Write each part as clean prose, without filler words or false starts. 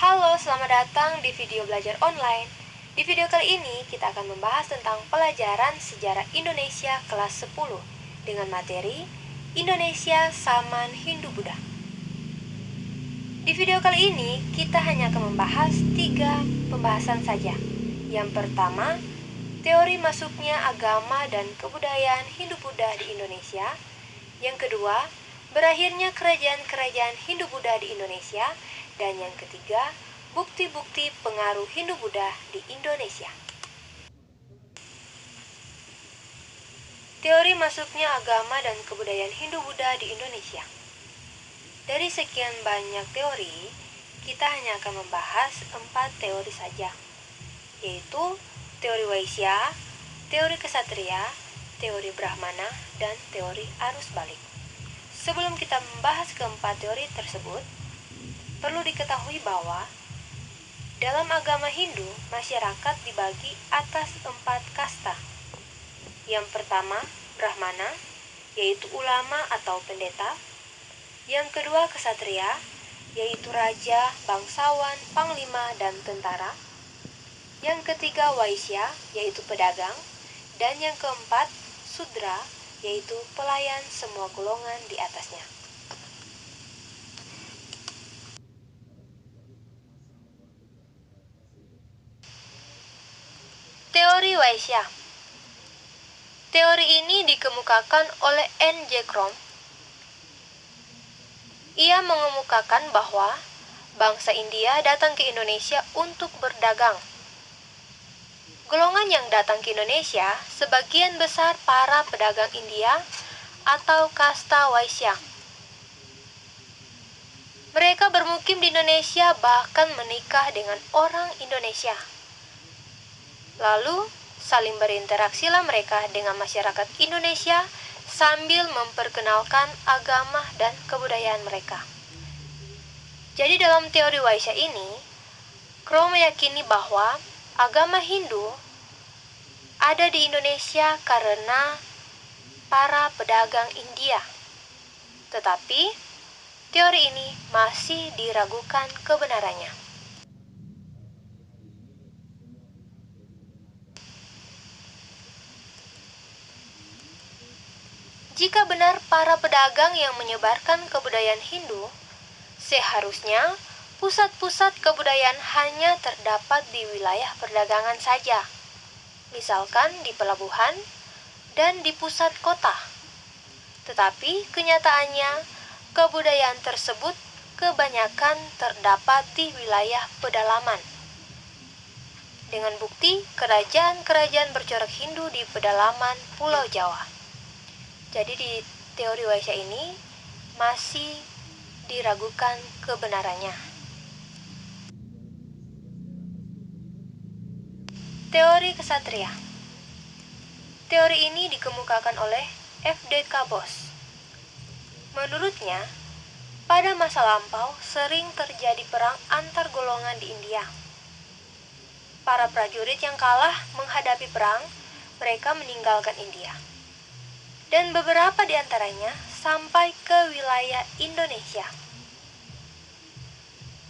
Halo, selamat datang di video belajar online. Di video kali ini kita akan membahas tentang pelajaran sejarah Indonesia kelas 10 dengan materi Indonesia Zaman Hindu-Buddha. Di video kali ini kita hanya akan membahas 3 pembahasan saja. Yang pertama, teori masuknya agama dan kebudayaan Hindu-Buddha di Indonesia. Yang kedua, berakhirnya kerajaan-kerajaan Hindu-Buddha di Indonesia. Dan yang ketiga, bukti-bukti pengaruh Hindu-Buddha di Indonesia. Teori masuknya agama dan kebudayaan Hindu-Buddha di Indonesia. Dari sekian banyak teori, kita hanya akan membahas 4 teori saja, yaitu teori Waisya, teori Ksatria, teori Brahmana, dan teori arus balik. Sebelum kita membahas keempat teori tersebut, perlu diketahui bahwa dalam agama Hindu, masyarakat dibagi atas 4 kasta. Yang pertama, Brahmana, yaitu ulama atau pendeta. Yang kedua, Ksatria, yaitu raja, bangsawan, panglima, dan tentara. Yang ketiga, Waisya, yaitu pedagang. Dan yang keempat, Sudra, yaitu pelayan semua golongan di atasnya. Teori Waisya. Teori ini dikemukakan oleh N.J. Krom. Ia mengemukakan bahwa bangsa India datang ke Indonesia untuk berdagang. Golongan yang datang ke Indonesia sebagian besar para pedagang India atau kasta Waisya. Mereka bermukim di Indonesia bahkan menikah dengan orang Indonesia. Lalu, saling berinteraksilah mereka dengan masyarakat Indonesia sambil memperkenalkan agama dan kebudayaan mereka. Jadi dalam teori Waisya ini, Krom meyakini bahwa agama Hindu ada di Indonesia karena para pedagang India. Tetapi, teori ini masih diragukan kebenarannya. Jika benar para pedagang yang menyebarkan kebudayaan Hindu, seharusnya pusat-pusat kebudayaan hanya terdapat di wilayah perdagangan saja, misalkan di pelabuhan dan di pusat kota. Tetapi kenyataannya, kebudayaan tersebut kebanyakan terdapat di wilayah pedalaman. Dengan bukti kerajaan-kerajaan bercorak Hindu di pedalaman Pulau Jawa. Jadi di teori Waisya ini masih diragukan kebenarannya. Teori Ksatria. Teori ini dikemukakan oleh F.D.K. Bos. Menurutnya, pada masa lampau sering terjadi perang antar golongan di India. Para prajurit yang kalah menghadapi perang, mereka meninggalkan India. Dan beberapa di antaranya sampai ke wilayah Indonesia.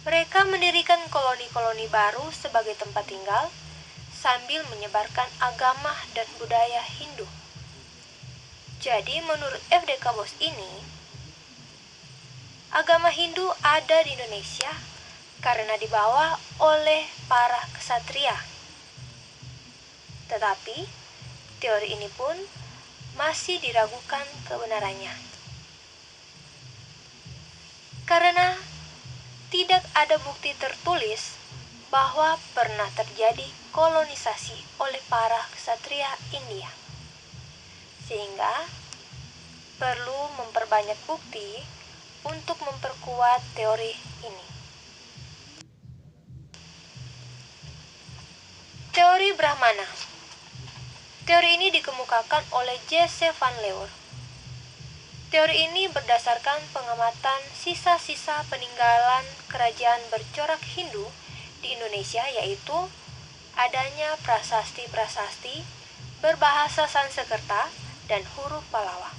Mereka mendirikan koloni-koloni baru sebagai tempat tinggal sambil menyebarkan agama dan budaya Hindu. Jadi menurut F.D.K. Bos ini, agama Hindu ada di Indonesia karena dibawa oleh para ksatria. Tetapi teori ini pun masih diragukan kebenarannya. Karena tidak ada bukti tertulis bahwa pernah terjadi kolonisasi oleh para ksatria India. Sehingga perlu memperbanyak bukti untuk memperkuat teori ini. Teori Brahmana. Teori ini dikemukakan oleh J.C. van Leur. Teori ini berdasarkan pengamatan sisa-sisa peninggalan kerajaan bercorak Hindu di Indonesia, yaitu adanya prasasti-prasasti berbahasa Sanskerta dan huruf Pallawa.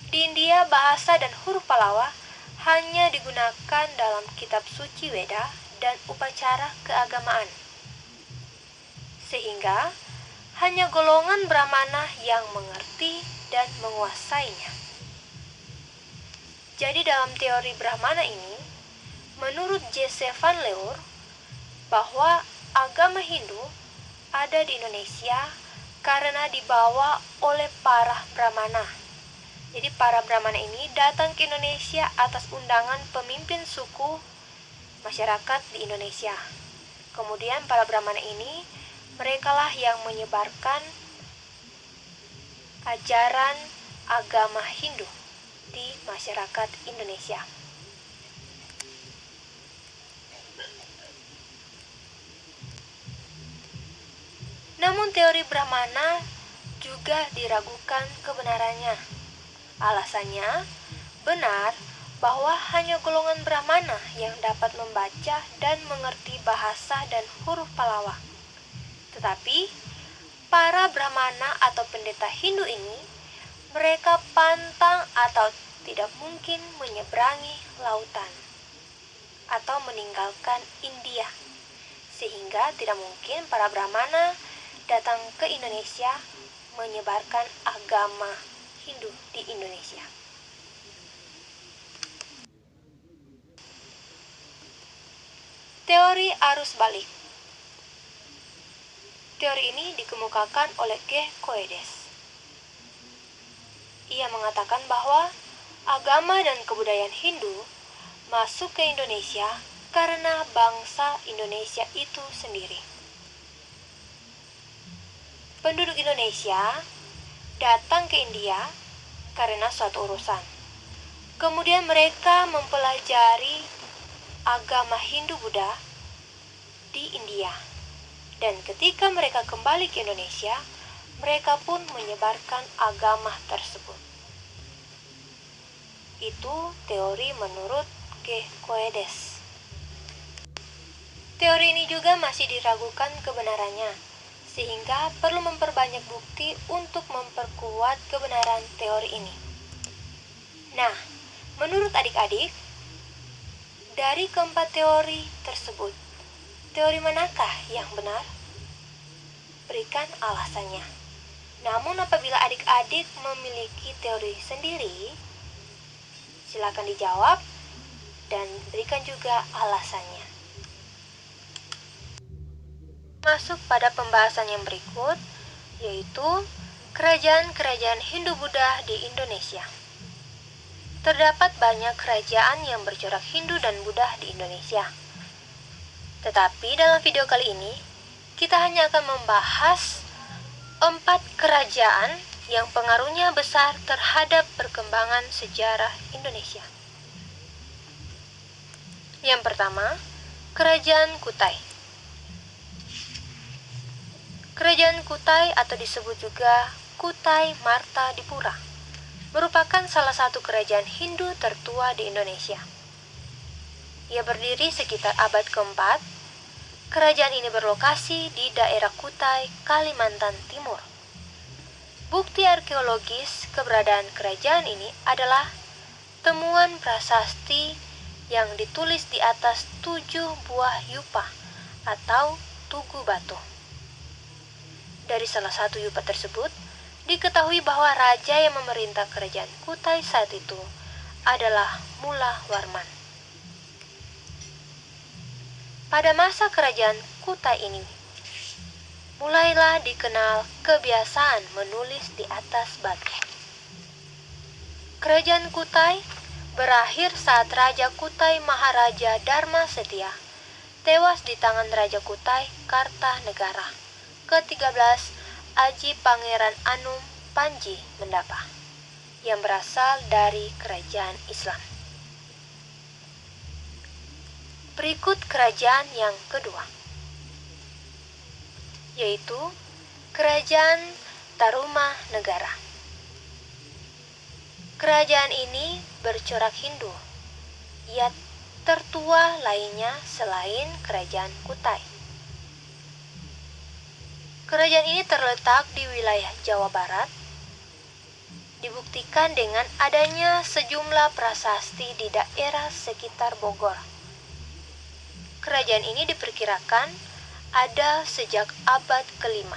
Di India, bahasa dan huruf Pallawa hanya digunakan dalam kitab suci Weda dan upacara keagamaan. Sehingga hanya golongan Brahmana yang mengerti dan menguasainya. Jadi dalam teori Brahmana ini, menurut J.C. Van Leur, bahwa agama Hindu ada di Indonesia karena dibawa oleh para Brahmana. Jadi para Brahmana ini datang ke Indonesia atas undangan pemimpin suku masyarakat di Indonesia. Kemudian para Brahmana ini, merekalah yang menyebarkan ajaran agama Hindu di masyarakat Indonesia. Namun teori Brahmana juga diragukan kebenarannya. Alasannya, benar bahwa hanya golongan Brahmana yang dapat membaca dan mengerti bahasa dan huruf Pallava. Tetapi, para Brahmana atau pendeta Hindu ini, mereka pantang atau tidak mungkin menyeberangi lautan atau meninggalkan India. Sehingga tidak mungkin para Brahmana datang ke Indonesia menyebarkan agama Hindu di Indonesia. Teori arus balik. Teori ini dikemukakan oleh Geerkoedes. Ia mengatakan bahwa agama dan kebudayaan Hindu masuk ke Indonesia karena bangsa Indonesia itu sendiri. Penduduk Indonesia datang ke India karena suatu urusan. Kemudian mereka mempelajari agama Hindu-Buddha di India. Dan ketika mereka kembali ke Indonesia, mereka pun menyebarkan agama tersebut. Itu teori menurut Geerkoedes. Teori ini juga masih diragukan kebenarannya, sehingga perlu memperbanyak bukti untuk memperkuat kebenaran teori ini. Nah, menurut adik-adik, dari keempat teori tersebut, teori manakah yang benar? Berikan alasannya. Namun apabila adik-adik memiliki teori sendiri, silakan dijawab dan berikan juga alasannya. Masuk pada pembahasan yang berikut, yaitu kerajaan-kerajaan Hindu-Buddha di Indonesia. Terdapat banyak kerajaan yang bercorak Hindu dan Buddha di Indonesia. Tetapi dalam video kali ini, kita hanya akan membahas 4 kerajaan yang pengaruhnya besar terhadap perkembangan sejarah Indonesia. Yang pertama, Kerajaan Kutai. Kerajaan Kutai atau disebut juga Kutai Martadipura merupakan salah satu kerajaan Hindu tertua di Indonesia. Ia berdiri sekitar abad keempat. Kerajaan ini berlokasi di daerah Kutai, Kalimantan Timur. Bukti arkeologis keberadaan kerajaan ini adalah temuan prasasti yang ditulis di atas 7 buah yupa atau tugu batu. Dari salah satu yupa tersebut, diketahui bahwa raja yang memerintah kerajaan Kutai saat itu adalah Mula Warman. Pada masa kerajaan Kutai ini, mulailah dikenal kebiasaan menulis di atas batu. Kerajaan Kutai berakhir saat Raja Kutai Maharaja Dharma Setia tewas di tangan Raja Kutai Kartanegara ke-13 Aji Pangeran Anum Panji Mendapa yang berasal dari kerajaan Islam. Berikut kerajaan yang kedua, yaitu Kerajaan Tarumanegara. Kerajaan ini bercorak Hindu. Ia tertua lainnya selain Kerajaan Kutai. Kerajaan ini terletak di wilayah Jawa Barat, dibuktikan dengan adanya sejumlah prasasti di daerah sekitar Bogor. kerajaan ini diperkirakan ada sejak abad ke-5,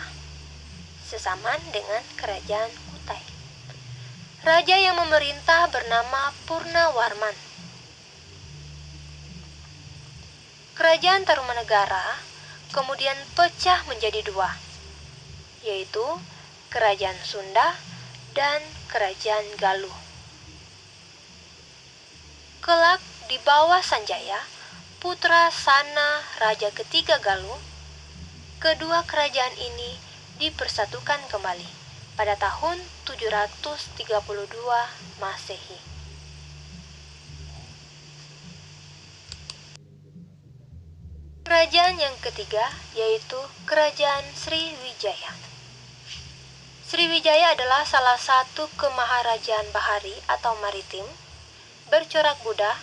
sesaman dengan kerajaan Kutai. Raja yang memerintah bernama Purnawarman. Kerajaan Tarumanegara kemudian pecah menjadi dua, yaitu Kerajaan Sunda dan Kerajaan Galuh. Kelak di bawah Sanjaya, putra Sana Raja ketiga Galuh, kedua kerajaan ini dipersatukan kembali pada tahun 732 Masehi. Kerajaan yang ketiga yaitu Kerajaan Sriwijaya. Sriwijaya adalah salah satu kemaharajaan bahari atau maritim bercorak Buddha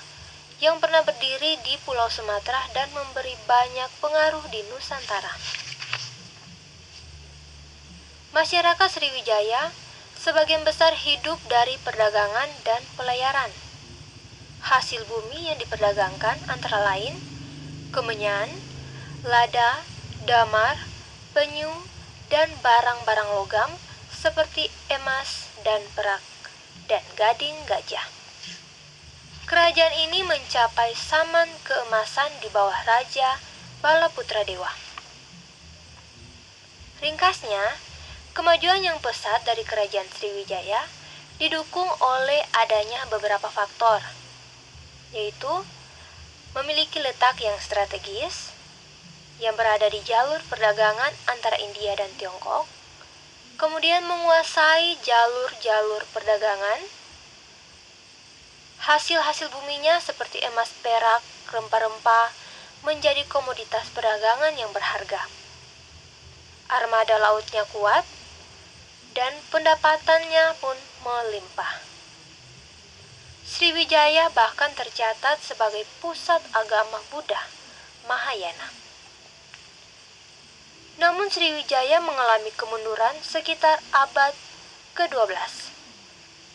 yang pernah berdiri di Pulau Sumatera dan memberi banyak pengaruh di Nusantara. Masyarakat Sriwijaya sebagian besar hidup dari perdagangan dan pelayaran. Hasil bumi yang diperdagangkan antara lain kemenyan, lada, damar, penyu, dan barang-barang logam seperti emas dan perak, dan gading gajah. Kerajaan ini mencapai zaman keemasan di bawah Raja Balaputra Dewa. Ringkasnya, kemajuan yang pesat dari Kerajaan Sriwijaya didukung oleh adanya beberapa faktor, yaitu memiliki letak yang strategis, yang berada di jalur perdagangan antara India dan Tiongkok, kemudian menguasai jalur-jalur perdagangan, hasil-hasil buminya seperti emas, perak, rempah-rempah menjadi komoditas perdagangan yang berharga. Armada lautnya kuat, dan pendapatannya pun melimpah. Sriwijaya bahkan tercatat sebagai pusat agama Buddha Mahayana. Namun Sriwijaya mengalami kemunduran sekitar abad ke-12,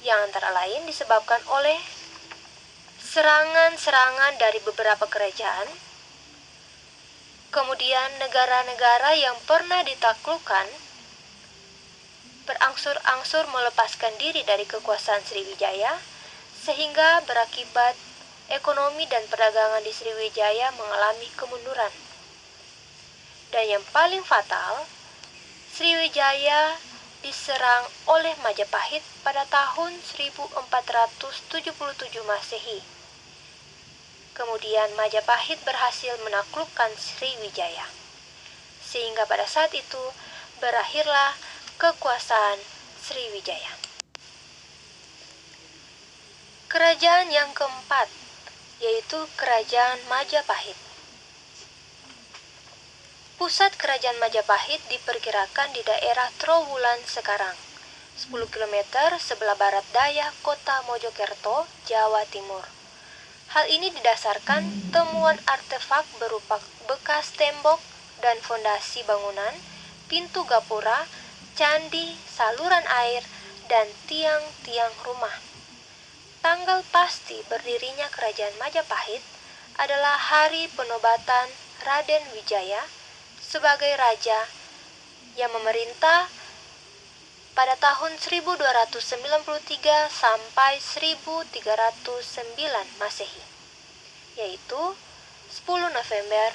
yang antara lain disebabkan oleh serangan-serangan dari beberapa kerajaan, kemudian negara-negara yang pernah ditaklukkan berangsur-angsur melepaskan diri dari kekuasaan Sriwijaya, sehingga berakibat ekonomi dan perdagangan di Sriwijaya mengalami kemunduran. Dan yang paling fatal, Sriwijaya diserang oleh Majapahit pada tahun 1477 Masehi. Kemudian Majapahit berhasil menaklukkan Sriwijaya, sehingga pada saat itu berakhirlah kekuasaan Sriwijaya. Kerajaan yang keempat yaitu Kerajaan Majapahit. Pusat Kerajaan Majapahit diperkirakan di daerah Trowulan sekarang, 10 km sebelah barat daya kota Mojokerto, Jawa Timur. Hal ini didasarkan temuan artefak berupa bekas tembok dan fondasi bangunan, pintu gapura, candi, saluran air, dan tiang-tiang rumah. Tanggal pasti berdirinya Kerajaan Majapahit adalah hari penobatan Raden Wijaya sebagai raja yang memerintah pada tahun 1293 sampai 1309 Masehi, yaitu 10 November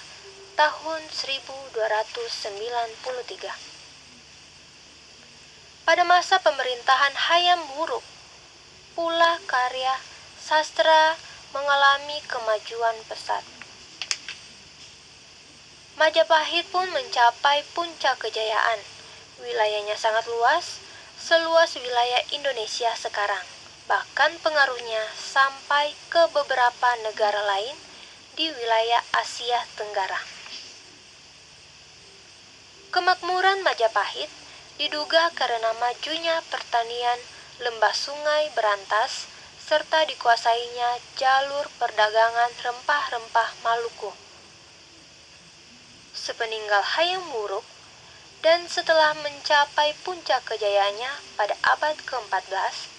tahun 1293. Pada masa pemerintahan Hayam Wuruk, pula karya sastra mengalami kemajuan pesat. Majapahit pun mencapai puncak kejayaan. Wilayahnya sangat luas, seluas wilayah Indonesia sekarang. Bahkan pengaruhnya sampai ke beberapa negara lain di wilayah Asia Tenggara. Kemakmuran Majapahit diduga karena majunya pertanian lembah sungai berantas, serta dikuasainya jalur perdagangan rempah-rempah Maluku. Sepeninggal Hayam Wuruk dan setelah mencapai puncak kejayaannya pada abad ke-14,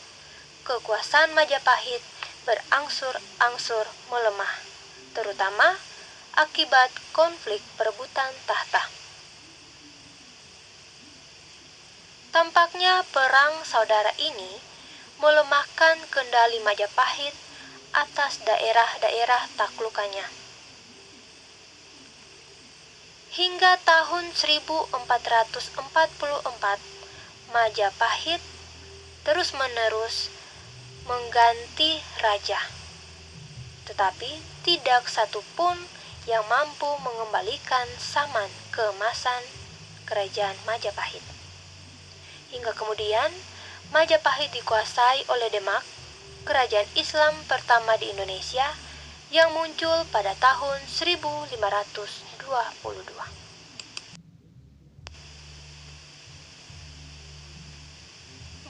kekuasaan Majapahit berangsur-angsur melemah, terutama akibat konflik perebutan tahta. Tampaknya perang saudara ini melemahkan kendali Majapahit atas daerah-daerah taklukannya. Hingga tahun 1444, Majapahit terus-menerus mengganti raja, tetapi tidak satupun yang mampu mengembalikan Saman keemasan kerajaan Majapahit. Hingga kemudian Majapahit dikuasai oleh Demak, kerajaan Islam pertama di Indonesia yang muncul pada tahun 1522.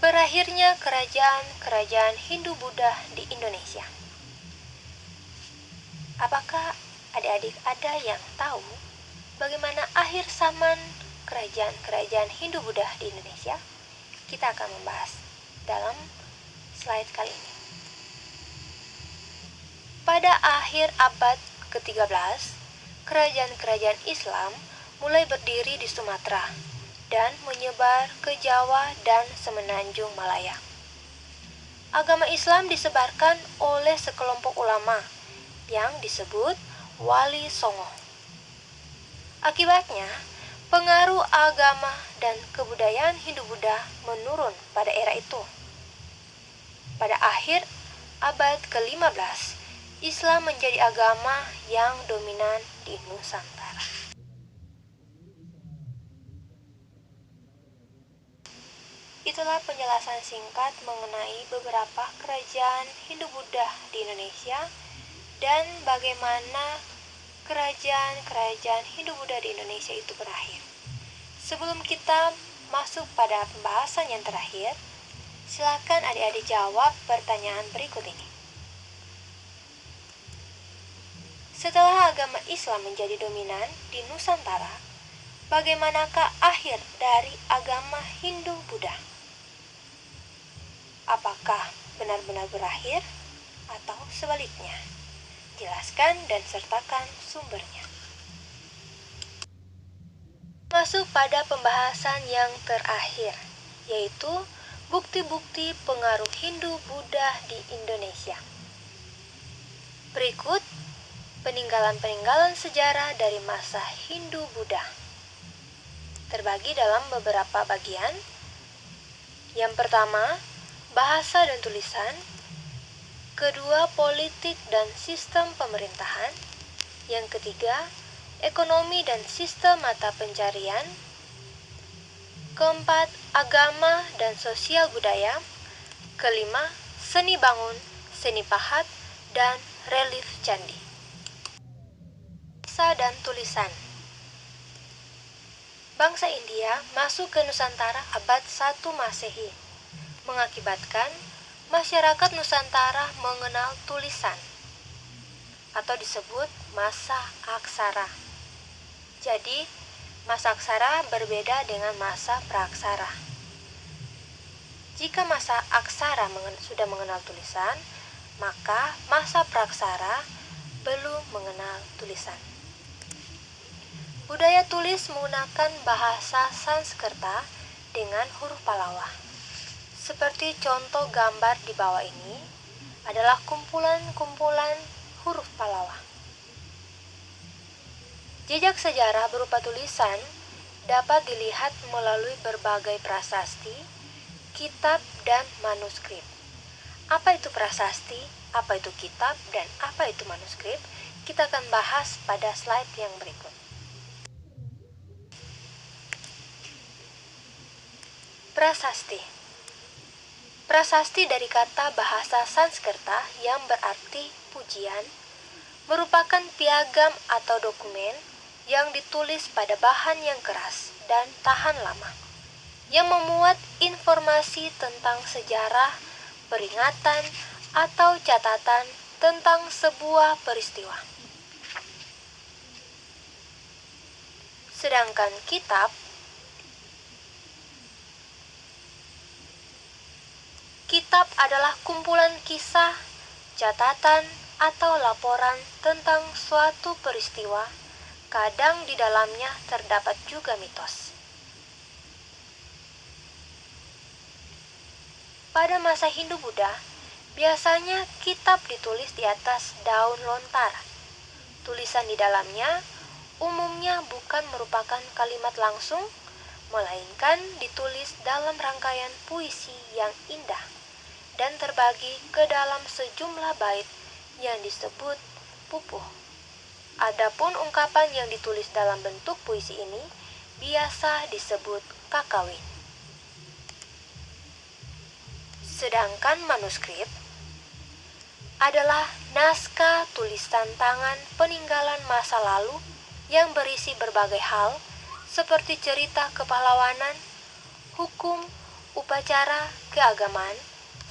Berakhirnya kerajaan-kerajaan Hindu-Buddha di Indonesia. Apakah adik-adik ada yang tahu bagaimana akhir zaman kerajaan-kerajaan Hindu-Buddha di Indonesia? Kita akan membahas dalam slide kali ini. Pada akhir abad ke-13, kerajaan-kerajaan Islam mulai berdiri di Sumatera dan menyebar ke Jawa dan Semenanjung Malaya. Agama Islam disebarkan oleh sekelompok ulama yang disebut Wali Songo. Akibatnya, pengaruh agama dan kebudayaan Hindu-Buddha menurun pada era itu. Pada akhir abad ke-15, Islam menjadi agama yang dominan di Nusantara. Itulah penjelasan singkat mengenai beberapa kerajaan Hindu-Buddha di Indonesia dan bagaimana kerajaan-kerajaan Hindu-Buddha di Indonesia itu berakhir. Sebelum kita masuk pada pembahasan yang terakhir, silakan adik-adik jawab pertanyaan berikut ini. Setelah agama Islam menjadi dominan di Nusantara, bagaimanakah akhir dari agama Hindu-Buddha? Apakah benar-benar berakhir atau sebaliknya? Jelaskan dan sertakan sumbernya. Masuk pada pembahasan yang terakhir, yaitu bukti-bukti pengaruh Hindu-Buddha di Indonesia. Berikut peninggalan-peninggalan sejarah dari masa Hindu-Buddha. Terbagi dalam beberapa bagian. Yang pertama, bahasa dan tulisan. Kedua, politik dan sistem pemerintahan. Yang ketiga, ekonomi dan sistem mata pencarian. Keempat, agama dan sosial budaya. Kelima, seni bangun, seni pahat, dan relief candi. Bahasa dan tulisan. Bangsa India masuk ke Nusantara abad 1 Masehi, mengakibatkan masyarakat Nusantara mengenal tulisan atau disebut masa aksara. Jadi, masa aksara berbeda dengan masa praaksara. Jika masa aksara sudah mengenal tulisan, maka masa praaksara belum mengenal tulisan. Budaya tulis menggunakan bahasa Sanskerta dengan huruf Pallawa. Seperti contoh gambar di bawah ini adalah kumpulan-kumpulan huruf Pallawa. Jejak sejarah berupa tulisan dapat dilihat melalui berbagai prasasti, kitab, dan manuskrip. Apa itu prasasti, apa itu kitab, dan apa itu manuskrip? Kita akan bahas pada slide yang berikut. Prasasti. Prasasti dari kata bahasa Sanskerta yang berarti pujian, merupakan piagam atau dokumen yang ditulis pada bahan yang keras dan tahan lama, yang memuat informasi tentang sejarah, peringatan, atau catatan tentang sebuah peristiwa. Sedangkan kitab adalah kumpulan kisah, catatan, atau laporan tentang suatu peristiwa, kadang di dalamnya terdapat juga mitos. Pada masa Hindu-Buddha, biasanya kitab ditulis di atas daun lontar. Tulisan di dalamnya umumnya bukan merupakan kalimat langsung, melainkan ditulis dalam rangkaian puisi yang indah dan terbagi ke dalam sejumlah bait yang disebut pupuh. Adapun ungkapan yang ditulis dalam bentuk puisi ini biasa disebut kakawin. Sedangkan manuskrip adalah naskah tulisan tangan peninggalan masa lalu yang berisi berbagai hal seperti cerita kepahlawanan, hukum, upacara, keagamaan,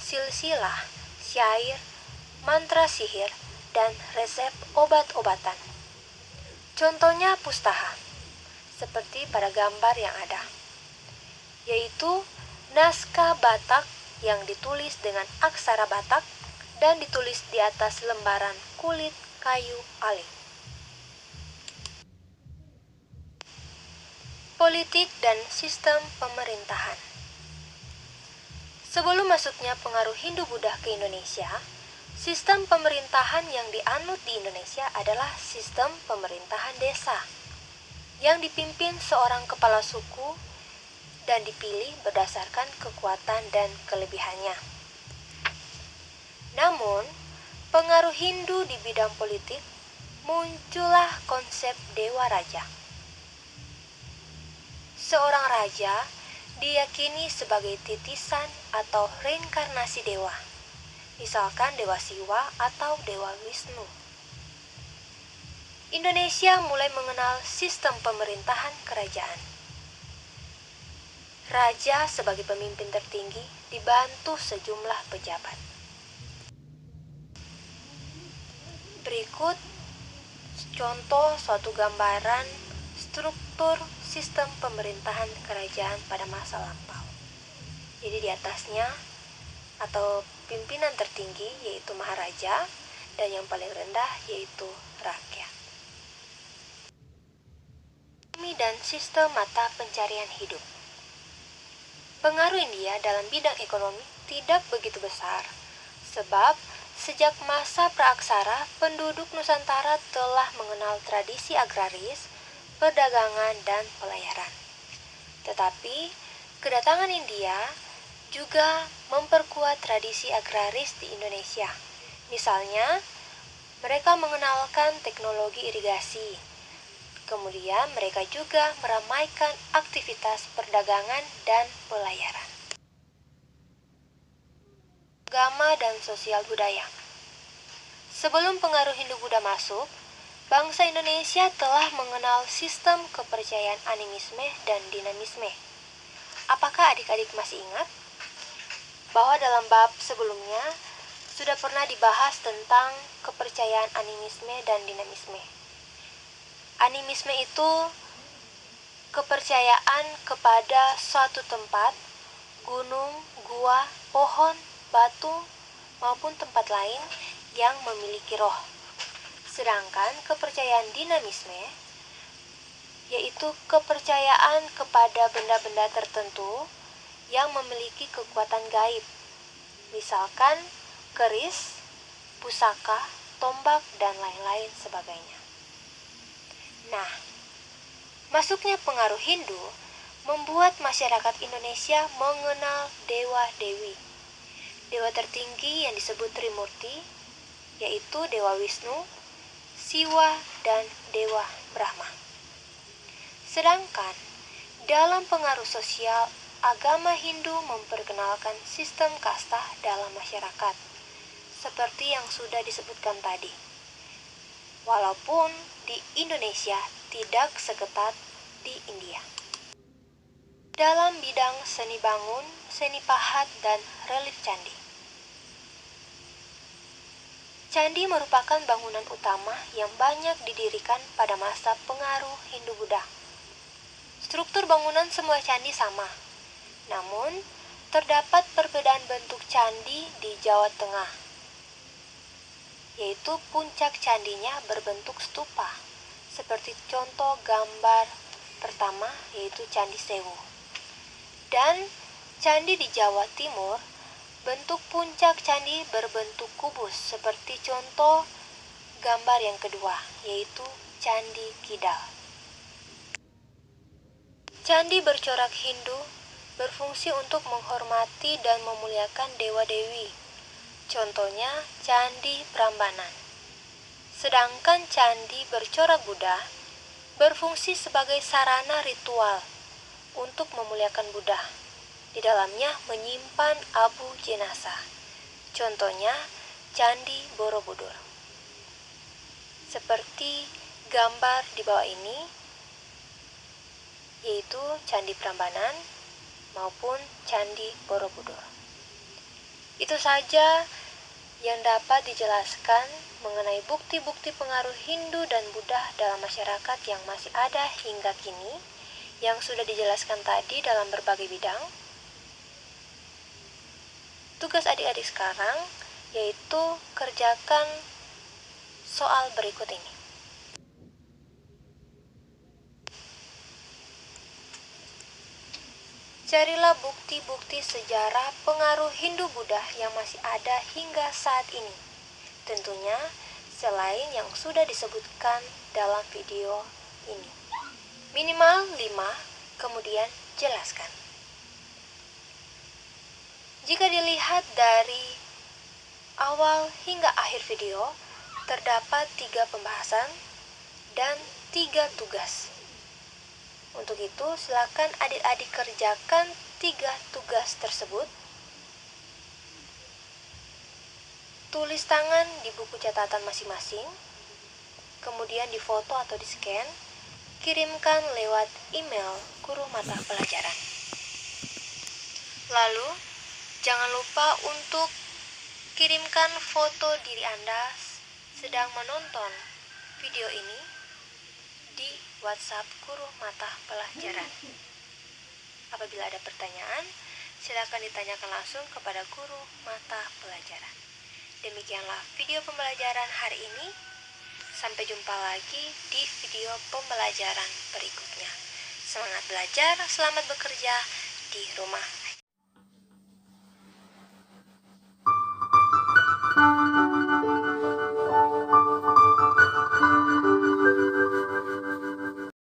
silsilah, syair, mantra sihir, dan resep obat-obatan. Contohnya pustaha, seperti pada gambar yang ada, yaitu naskah Batak yang ditulis dengan aksara Batak dan ditulis di atas lembaran kulit kayu aling. Politik dan sistem pemerintahan. Sebelum masuknya pengaruh Hindu-Buddha ke Indonesia, sistem pemerintahan yang dianut di Indonesia adalah sistem pemerintahan desa, yang dipimpin seorang kepala suku dan dipilih berdasarkan kekuatan dan kelebihannya. Namun, pengaruh Hindu di bidang politik, muncullah konsep Dewa Raja. Seorang raja diyakini sebagai titisan atau reinkarnasi dewa, misalkan Dewa Siwa atau Dewa Wisnu. Indonesia mulai mengenal sistem pemerintahan kerajaan. Raja sebagai pemimpin tertinggi dibantu sejumlah pejabat. Berikut contoh suatu gambaran struktur sistem pemerintahan kerajaan pada masa lampau. Jadi di atasnya atau pimpinan tertinggi yaitu Maharaja dan yang paling rendah yaitu rakyat. Ekonomi dan sistem mata pencarian hidup. Pengaruh India dalam bidang ekonomi tidak begitu besar, sebab sejak masa praaksara penduduk Nusantara telah mengenal tradisi agraris, perdagangan, dan pelayaran. Tetapi, kedatangan India juga memperkuat tradisi agraris di Indonesia. Misalnya, mereka mengenalkan teknologi irigasi. Kemudian, mereka juga meramaikan aktivitas perdagangan dan pelayaran. Agama dan sosial budaya. Sebelum pengaruh Hindu-Buddha masuk, bangsa Indonesia telah mengenal sistem kepercayaan animisme dan dinamisme. Apakah adik-adik masih ingat bahwa dalam bab sebelumnya sudah pernah dibahas tentang kepercayaan animisme dan dinamisme? Animisme itu kepercayaan kepada suatu tempat, gunung, gua, pohon, batu, maupun tempat lain yang memiliki roh. Sedangkan kepercayaan dinamisme yaitu kepercayaan kepada benda-benda tertentu yang memiliki kekuatan gaib, misalkan keris, pusaka, tombak, dan lain-lain sebagainya. Nah, masuknya pengaruh Hindu membuat masyarakat Indonesia mengenal dewa-dewi. Dewa tertinggi yang disebut Trimurti yaitu Dewa Wisnu, Siwa, dan Dewa Brahma. Sedangkan dalam pengaruh sosial, agama Hindu memperkenalkan sistem kasta dalam masyarakat, seperti yang sudah disebutkan tadi. Walaupun di Indonesia tidak seketat di India. Dalam bidang seni bangun, seni pahat, dan relief candi. Candi merupakan bangunan utama yang banyak didirikan pada masa pengaruh Hindu-Buddha. Struktur bangunan semua candi sama, namun terdapat perbedaan bentuk candi di Jawa Tengah. yaitu puncak candinya berbentuk stupa, seperti contoh gambar pertama yaitu Candi Sewu. Dan candi di Jawa Timur, bentuk puncak candi berbentuk kubus, seperti contoh gambar yang kedua yaitu Candi Kidal. Candi bercorak Hindu berfungsi untuk menghormati dan memuliakan dewa-dewi. Contohnya Candi Prambanan. Sedangkan candi bercorak Buddha berfungsi sebagai sarana ritual untuk memuliakan Buddha. Di dalamnya menyimpan abu jenazah. Contohnya Candi Borobudur. Seperti gambar di bawah ini, yaitu Candi Prambanan maupun Candi Borobudur. Itu saja yang dapat dijelaskan mengenai bukti-bukti pengaruh Hindu dan Buddha dalam masyarakat yang masih ada hingga kini, yang sudah dijelaskan tadi dalam berbagai bidang. Tugas adik-adik sekarang yaitu kerjakan soal berikut ini. Carilah bukti-bukti sejarah pengaruh Hindu-Buddha yang masih ada hingga saat ini. Tentunya selain yang sudah disebutkan dalam video ini. Minimal 5, kemudian jelaskan. Jika dilihat dari awal hingga akhir video, terdapat 3 pembahasan dan 3 tugas. Untuk itu, silakan adik-adik kerjakan 3 tugas tersebut. Tulis tangan di buku catatan masing-masing, kemudian difoto atau di-scan, kirimkan lewat email guru mata pelajaran. Lalu, jangan lupa untuk kirimkan foto diri Anda sedang menonton video ini di WhatsApp guru mata pelajaran. Apabila ada pertanyaan, silakan ditanyakan langsung kepada guru mata pelajaran. Demikianlah video pembelajaran hari ini. Sampai jumpa lagi di video pembelajaran berikutnya. Semangat belajar, selamat bekerja di rumah.